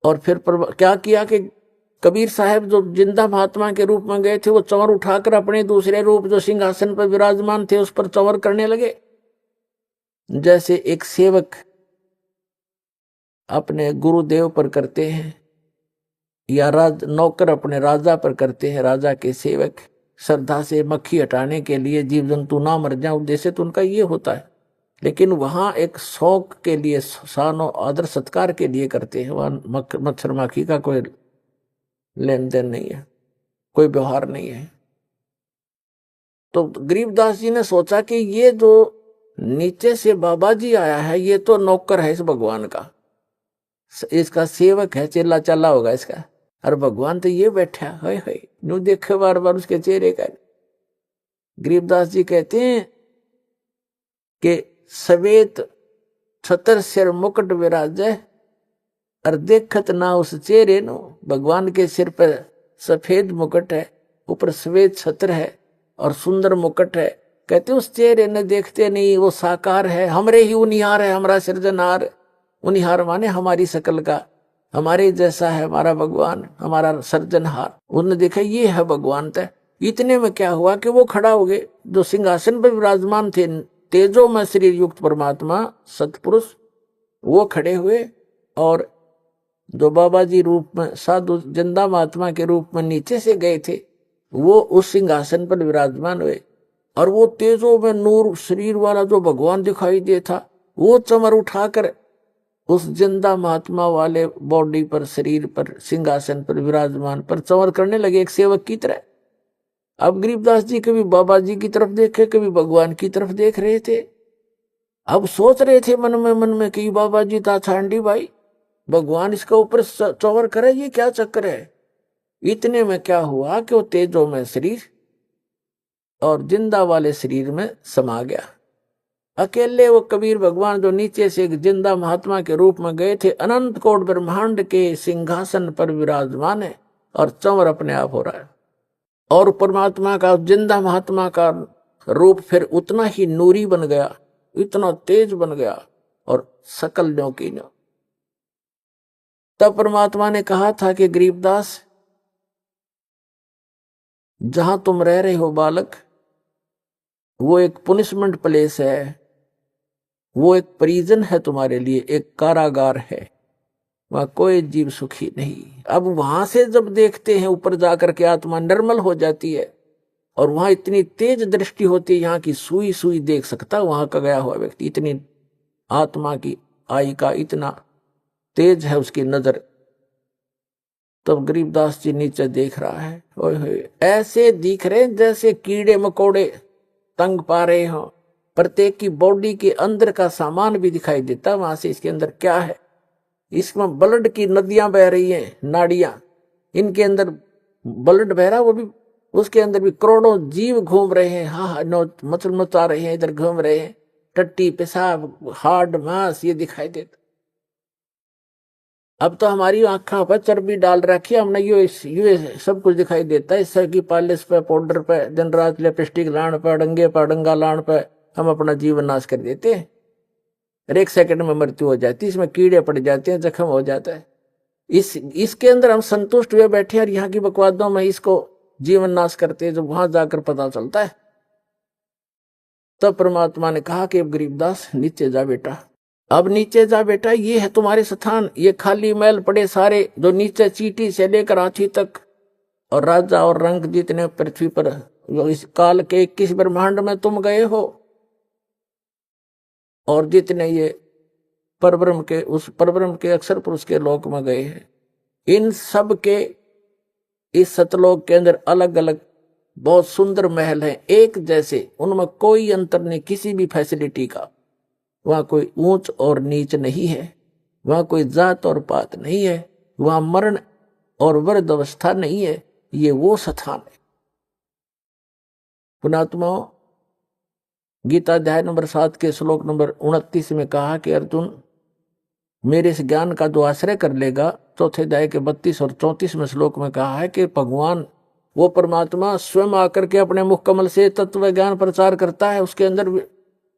और फिर क्या किया कि कबीर साहब जो जिंदा महात्मा के रूप में गए थे, वो चंवर उठाकर अपने दूसरे रूप जो सिंहासन पर विराजमान थे उस पर चंवर करने लगे। जैसे एक सेवक अपने गुरुदेव पर करते हैं, या नौकर अपने राजा पर करते हैं, राजा के सेवक श्रद्धा से मक्खी हटाने के लिए, जीव जंतु ना मर जाए, उद्देश्य तो उनका ये होता है। लेकिन वहां एक शौक के लिए, शानो आदर सत्कार के लिए करते हैं। वहां मच्छर माखी का कोई लेन देन नहीं है, कोई व्यवहार नहीं है। तो गरीबदास जी ने सोचा कि ये जो नीचे से बाबा जी आया है, ये तो नौकर है इस भगवान का, इसका सेवक है, चेला चाला होगा इसका, और भगवान तो ये बैठा है, यूं देखे बार बार उसके चेहरे का। गरीबदास जी कहते हैं कि सवेत छतर सिर मुकुट विराजे, और देखत ना उस चेहरे नो। भगवान के सिर पर सफेद मुकुट है, ऊपर सफेद छत्र है और सुंदर मुकुट है। कहते उस चेहरे ने देखते नहीं, वो साकार है, हमरे ही उनिहार है, हमारा सृजनहार। उनिहार माने हमारी शकल का, हमारे जैसा है हमारा भगवान, हमारा सृजनहार। उन्होंने देखा ये है भगवान। तय इतने में क्या हुआ कि वो खड़ा हो गए, जो सिंहासन पर विराजमान थे तेजो में शरीर युक्त परमात्मा सतपुरुष, वो खड़े हुए, और जो बाबा जी रूप में साधु जिंदा महात्मा के रूप में नीचे से गए थे, वो उस सिंहासन पर विराजमान हुए। और वो तेजो में नूर शरीर वाला जो भगवान दिखाई दे था, वो चमर उठाकर उस जिंदा महात्मा वाले बॉडी पर, शरीर पर, सिंहासन पर विराजमान पर चमर करने लगे एक सेवक की तरह। अब गरीबदास जी कभी बाबा जी की तरफ देखे, कभी भगवान की तरफ देख रहे थे। अब सोच रहे थे मन में कि बाबा जी था छांडी भाई, भगवान इसका ऊपर चौवर करे, ये क्या चक्कर है। इतने में क्या हुआ कि वो तेजो में शरीर और जिंदा वाले शरीर में समा गया। अकेले वो कबीर भगवान जो नीचे से एक जिंदा महात्मा के रूप में गए थे, अनंत कोट ब्रह्मांड के सिंहासन पर विराजमान है, और चंवर अपने आप हो रहा है। और परमात्मा का, जिंदा महात्मा का रूप फिर उतना ही नूरी बन गया, इतना तेज बन गया, और सकल न्यों की न्यों। तब परमात्मा ने कहा था कि गरीबदास, जहां तुम रह रहे हो बालक, वो एक पुनिशमेंट प्लेस है, वो एक प्रिजन है तुम्हारे लिए, एक कारागार है, वहां कोई जीव सुखी नहीं। अब वहां से जब देखते हैं ऊपर जाकर के आत्मा निर्मल हो जाती है, और वहां इतनी तेज दृष्टि होती है, यहाँ की सुई सुई देख सकता वहां का गया हुआ व्यक्ति, इतनी आत्मा की आई का इतना तेज है उसकी नजर। तब गरीबदास जी नीचे देख रहा है, ओए ऐसे दिख रहे जैसे कीड़े मकोड़े तंग पा रहे हो, प्रत्येक की बॉडी के अंदर का सामान भी दिखाई देता वहां से, इसके अंदर क्या है। इसमें ब्लड की नदियां बह रही हैं, नाड़ियां, इनके अंदर ब्लड बह रहा, वो भी उसके अंदर भी करोड़ों जीव घूम रहे हैं, हाँ मचल मचा रहे हैं, इधर घूम रहे हैं, टट्टी पेशाब हार्ड मांस ये दिखाई देता। अब तो हमारी आंखों पर चर्बी डाल रखी है हमने, ये सब कुछ दिखाई देता है। इससे की पॉलिश पे, पाउडर पे, दिन रात लिपस्टिक लाण पे, डंगे पे, डंगा लाण पे हम अपना जीवन नाश कर देते हैं, और एक सेकंड में मृत्यु हो जाती है, इसमें कीड़े पड़ जाते हैं, जख्म हो जाता है। इसके अंदर हम संतुष्ट हुए बैठे और यहाँ की बकवादों में इसको जीवन नाश करते हैं, जब वहां जाकर पता चलता है। तब परमात्मा ने कहा कि अब गरीबदास नीचे जा बेटा, अब नीचे जा बेटा, ये है तुम्हारे स्थान, ये खाली महल पड़े सारे, जो नीचे चीटी से लेकर हाथी तक, और राजा और रंग जितने पृथ्वी पर इस काल के 21 ब्रह्मांड में तुम गए हो, और जितने ये परब्रह्म के, उस परब्रह्म के अक्षर पुरुष के लोक में गए हैं, इन सब के इस सतलोक के अंदर अलग अलग बहुत सुंदर महल हैं, एक जैसे, उनमें कोई अंतर नहीं किसी भी फैसिलिटी का। वहां कोई ऊंच और नीच नहीं है, वहां कोई जात और पात नहीं है, वहां मरण और वृद्ध अवस्था नहीं है, ये वो स्थान है। पुणात्माओं, गीता अध्याय नंबर 7 के श्लोक नंबर 29 में कहा कि अर्जुन, मेरे इस ज्ञान का जो आश्रय कर लेगा, चौथे अध्याय के 32 और 34 श्लोक में कहा है कि भगवान वो परमात्मा स्वयं आकर के अपने मुख कमल से तत्व ज्ञान प्रचार करता है। उसके अंदर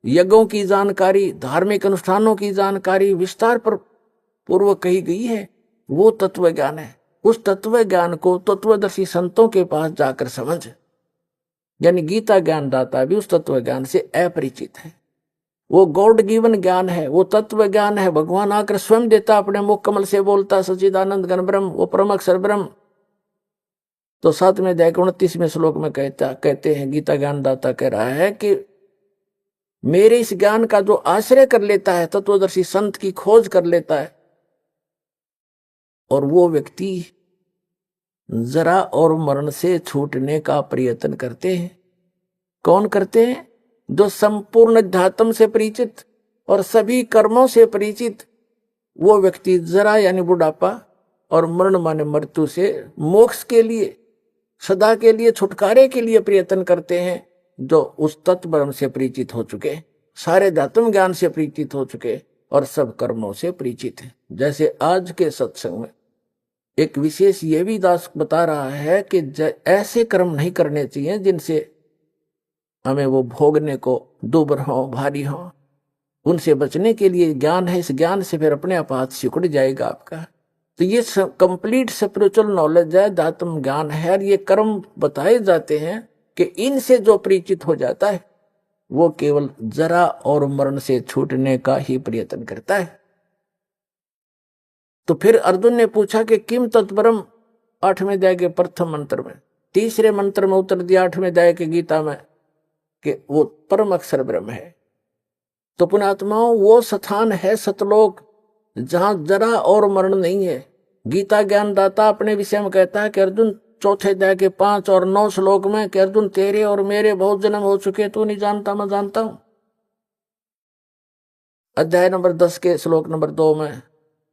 यज्ञों की जानकारी, धार्मिक अनुष्ठानों की जानकारी विस्तार पर पूर्वक कही गई है, वो तत्व ज्ञान है। उस तत्व ज्ञान को तत्वदर्शी संतों के पास जाकर समझ, यानी गीता ज्ञान दाता भी उस तत्व ज्ञान से अपरिचित है। वो गॉड गिवन ज्ञान है, वो तत्व ज्ञान है, भगवान आकर स्वयं देता, अपने मुख कमल से बोलता, सच्चिदानंद घन ब्रह्म, वो परम अक्षर ब्रह्म। तो 7वें अध्याय के 29वें श्लोक में कहते हैं, गीता ज्ञान दाता कह रहा है कि मेरे इस ज्ञान का जो आश्रय कर लेता है, तत्वदर्शी संत की खोज कर लेता है, और वो व्यक्ति जरा और मरण से छूटने का प्रयत्न करते हैं। कौन करते हैं? जो संपूर्ण अध्यात्म से परिचित और सभी कर्मों से परिचित, वो व्यक्ति जरा यानी बुढ़ापा और मरण माने मृत्यु से मोक्ष के लिए, सदा के लिए, छुटकारे के लिए प्रयत्न करते हैं, जो उस तत्व ब्रह्म से परिचित हो चुके, सारे अध्यात्म ज्ञान से परिचित हो चुके और सब कर्मों से परिचित हैं। जैसे आज के सत्संग में एक विशेष ये भी दास बता रहा है कि ऐसे कर्म नहीं करने चाहिए जिनसे हमें वो भोगने को दुबर हो, भारी हो। उनसे बचने के लिए ज्ञान है, इस ज्ञान से फिर अपने आप हाथ सिकुड़ जाएगा आपका। तो ये कंप्लीट स्पिरिचुअल नॉलेज है, अध्यात्म ज्ञान है, और ये कर्म बताए जाते हैं कि इनसे जो परिचित हो जाता है वो केवल जरा और मरण से छूटने का ही प्रयत्न करता है। तो फिर अर्जुन ने पूछा कि किम तत्परम, 8वें अध्याय के प्रथम मंत्र में, तीसरे मंत्र में उत्तर दिया 8वें अध्याय के गीता में कि वो परम अक्षर ब्रह्म है। तो पुण्यात्माओं, वो स्थान है सतलोक जहां जरा और मरण नहीं है। गीता ज्ञान दाता अपने विषय में कहता है कि अर्जुन, चौथे अध्याय के 5 और 9 श्लोक में कि अर्जुन, तेरे और मेरे बहुत जन्म हो चुके, तू नहीं जानता, मैं जानता हूं। अध्याय नंबर 10 के श्लोक नंबर 2 में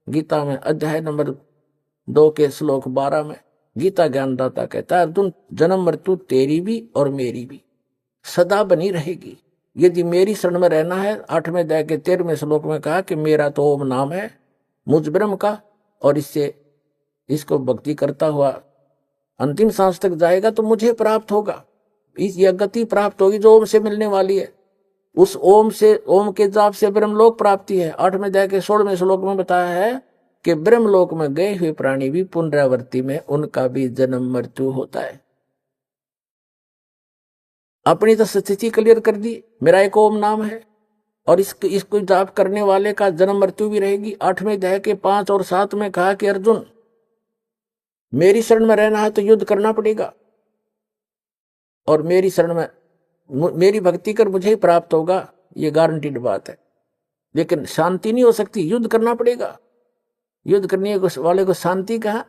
गीता में, अध्याय नंबर 2 के श्लोक 12 में गीता ज्ञानदाता कहता है, अर्जुन, जन्म मृत्यु तेरी भी और मेरी भी सदा बनी रहेगी यदि मेरी शरण में रहना है। 8वें अध्याय के 13वें श्लोक में कहा कि मेरा तो ओम नाम है मुझ ब्रह्म का, और इसको भक्ति करता हुआ अंतिम सांस तक जाएगा तो मुझे प्राप्त होगा, यह गति प्राप्त होगी जो ओम से मिलने वाली है। उस ओम से, ओम के जाप से ब्रह्मलोक प्राप्ति है। 8वें अध्याय के 16वें श्लोक में बताया है कि ब्रह्मलोक में गए हुए प्राणी भी पुनरावृत्ति में उनका भी जन्म मृत्यु होता है। अपनी तो स्थिति क्लियर कर दी, मेरा एक ओम नाम है और इसको जाप करने वाले का जन्म मृत्यु भी रहेगी। 8वें अध्याय के 5 और 7 में कहा कि अर्जुन, मेरी शरण में रहना है तो युद्ध करना पड़ेगा और मेरी शरण में मेरी भक्ति कर मुझे ही प्राप्त होगा, ये गारंटीड बात है। लेकिन शांति नहीं हो सकती, युद्ध करना पड़ेगा। युद्ध करने वाले को शांति कहा।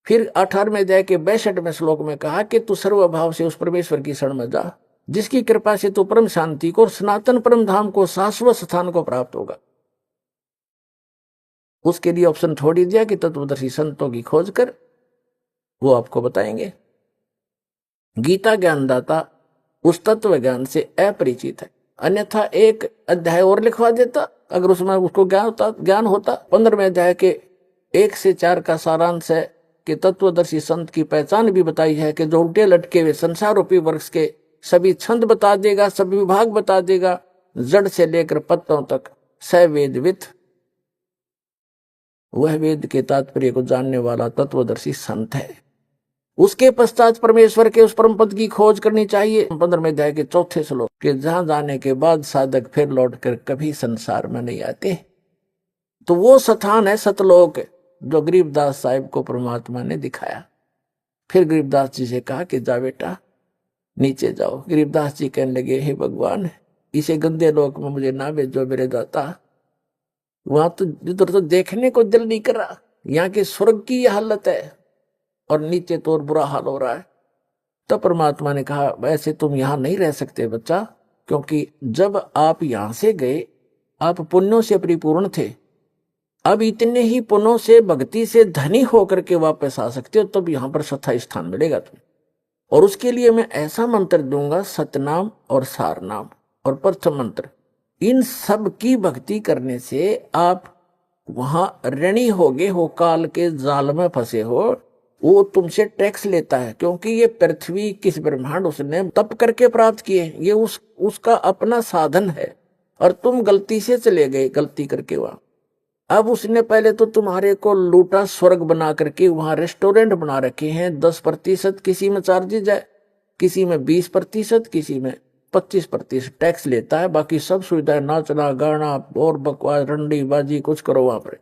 फिर 18वें अध्याय के 62वें श्लोक में कहा कि तू सर्वभाव से उस परमेश्वर की शरण में जा, जिसकी कृपा से तू परम शांति को और सनातन परम धाम को, शाश्वत स्थान को प्राप्त होगा। उसके लिए ऑप्शन छोड़ ही दिया कि तत्वदर्शी संतों की खोज कर, वो आपको बताएंगे। गीता ज्ञानदाता उस तत्व ज्ञान से अपरिचित है, अन्यथा एक अध्याय और लिखवा देता अगर उसमें उसको ज्ञान होता। 15वें अध्याय के 1 से 4 का सारांश है कि तत्वदर्शी संत की पहचान भी बताई है कि जो उल्टे लटके हुए संसार रूपी वृक्ष के सभी छंद बता देगा, सभी विभाग बता देगा, जड़ से लेकर पत्तों तक सवेदवित, वह वेद के तात्पर्य को जानने वाला तत्वदर्शी संत है। उसके पश्चात परमेश्वर के उस परम पद की खोज करनी चाहिए। 15वें अध्याय के 4 श्लोक के जहां जाने के बाद साधक फिर लौटकर कभी संसार में नहीं आते, तो वो स्थान है सतलोक, जो गरीबदास साहिब को परमात्मा ने दिखाया। फिर गरीबदास जी से कहा कि जा बेटा नीचे जाओ। गरीबदास जी कहने लगे, हे भगवान, इसे गंदे लोक में मुझे ना भेजो मेरे दाता, वहां तो इधर तो देखने को दिल नहीं कर रहा। यहाँ के स्वर्ग की यह हालत है और नीचे तो और बुरा हाल हो रहा है। तब परमात्मा ने कहा, वैसे तुम यहां नहीं रह सकते बच्चा, क्योंकि जब आप यहां से गए आप पुण्यों से परिपूर्ण थे, अब इतने ही पुण्यों से भक्ति से धनी होकर के वापस आ सकते हो, तब यहां पर स्थायी स्थान मिलेगा तुम्हें। और उसके लिए मैं ऐसा मंत्र दूंगा, सतनाम और सारनाम और प्रथम मंत्र, इन सब की भक्ति करने से आप वहां ऋणी होगे हो, काल के जाल में फंसे हो। वो तुमसे टैक्स लेता है, क्योंकि ये पृथ्वी किस ब्रह्मांड उसने तप करके प्राप्त किए, ये उसका अपना साधन है और तुम गलती से चले गए, गलती करके वहां। अब उसने पहले तो तुम्हारे को लूटा, स्वर्ग बना करके वहां रेस्टोरेंट बना रखे हैं। 10% किसी में चार्जेज है, किसी में 20%, किसी में 25% टैक्स लेता है। बाकी सब सुविधाएं, नाचना गाना और बकवास रंडी बाजी कुछ करो वहां पर,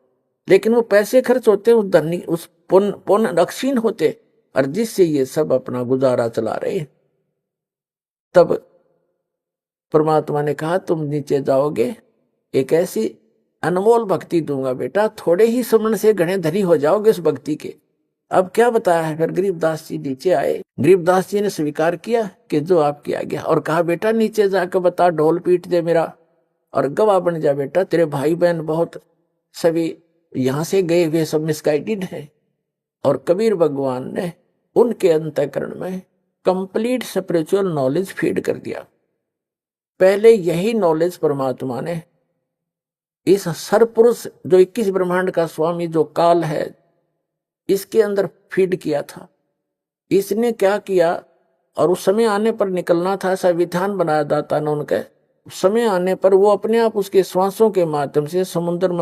लेकिन वो पैसे खर्च होते, उस धनी उस पुण्य क्षीण होते, और जिससे ये सब अपना गुजारा चला रहे। तब परमात्मा ने कहा, तुम नीचे जाओगे, एक ऐसी अनमोल भक्ति दूंगा बेटा, थोड़े ही सुमन से घने धनी हो जाओगे उस भक्ति के। अब क्या बताया है, फिर गरीबदास जी नीचे आए। गरीबदास जी ने स्वीकार किया कि जो आपकी आज्ञा, और कहा बेटा नीचे जाकर बता, ढोल पीट दे मेरा और गवाह बन जा बेटा। तेरे भाई बहन बहुत सभी यहां से गए हुए सब मिसगाइडेड है। और कबीर भगवान ने उनके अंतःकरण में कंप्लीट स्पिरिचुअल नॉलेज फीड कर दिया। पहले यही नॉलेज परमात्मा ने इस सरपुरुष जो 21 ब्रह्मांड का स्वामी जो काल है, इसके अंदर फीड किया था। इसने क्या किया, और उस समय आने पर निकलना था, ऐसा विधान बनाया दाता ने उनके। समय आने पर वो अपने आप उसके श्वासों के माध्यम से समुद्र में